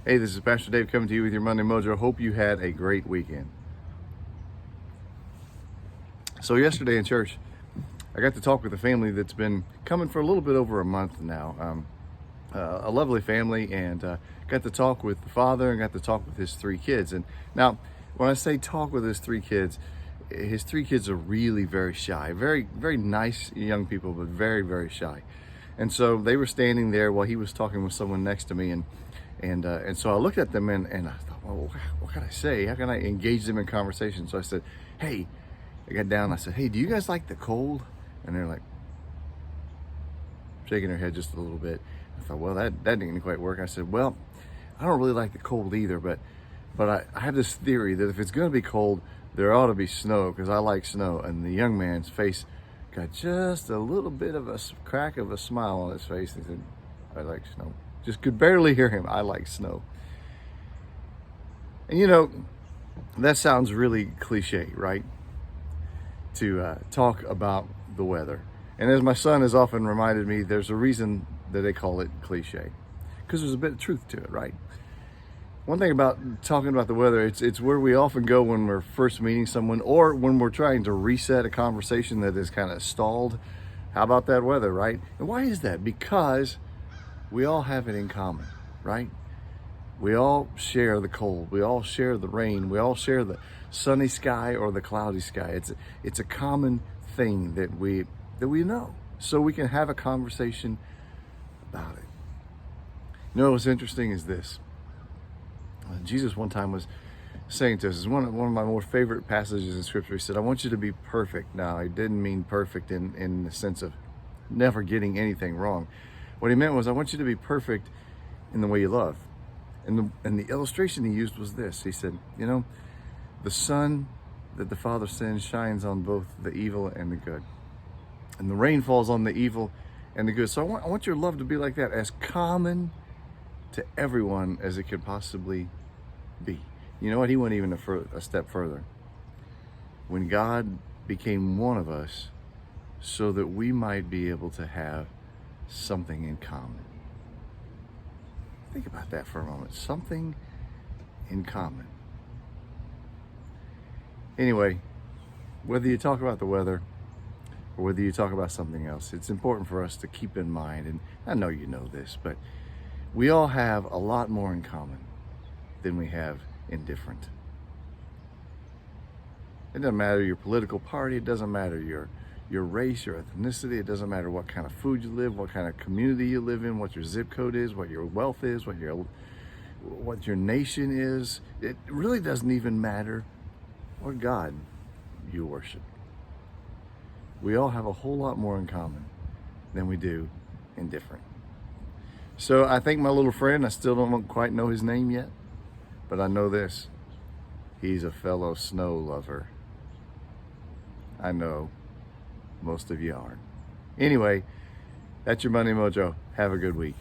Hey, this is Pastor Dave coming to you with your Monday Mojo. Hope you had a great weekend. So yesterday in church, I got to talk with a family that's been coming for a little bit over a month now. A lovely family, and got to talk with the father and got to talk with his three kids. And now, when I say talk with his three kids are really very shy, very, very nice young people, but very, very shy. And so they were standing there while he was talking with someone next to me, and so I looked at them and I thought, well, what can I say? How can I engage them in conversation? So I said, hey, I got down and I said, hey, do you guys like the cold? And they're like shaking their head just a little bit. I thought, well, that didn't quite work. I said, well, I don't really like the cold either, but I have this theory that if it's going to be cold, there ought to be snow because I like snow. And the young man's face got just a little bit of a crack of a smile on his face. He said, I like snow. Just could barely hear him. I like snow. And you know, that sounds really cliche, right? To talk about the weather. And as my son has often reminded me, there's a reason that they call it cliche, because there's a bit of truth to it, right? One thing about talking about the weather, it's where we often go when we're first meeting someone or when we're trying to reset a conversation that is kind of stalled. How about that weather, right? And why is that? Because we all have it in common, right? We all share the cold. We all share the rain. We all share the sunny sky or the cloudy sky. It's a common thing that we know, so we can have a conversation about it. You know what's interesting is this. Jesus one time was saying to us, it's one of my more favorite passages in Scripture. He said, I want you to be perfect. Now, he didn't mean perfect in the sense of never getting anything wrong. What he meant was, I want you to be perfect in the way you love. And the illustration he used was this. He said, you know, the sun that the Father sends shines on both the evil and the good. And the rain falls on the evil and the good. So I want your love to be like that, as common to everyone as it could possibly be. You know what? He went even a step further. When God became one of us so that we might be able to have something in common. Think about that for a moment. Something in common. Anyway, whether you talk about the weather or whether you talk about something else, it's important for us to keep in mind, and I know you know this, but we all have a lot more in common than we have in different. It doesn't matter your political party, it doesn't matter your race, your ethnicity, it doesn't matter what kind of food you live, what kind of community you live in, what your zip code is, what your wealth is, what your nation is. It really doesn't even matter what God you worship. We all have a whole lot more in common than we do in different. So I think my little friend, I still don't quite know his name yet, but I know this. He's a fellow snow lover. I know most of you aren't. Anyway, that's your Monday Mojo. Have a good week.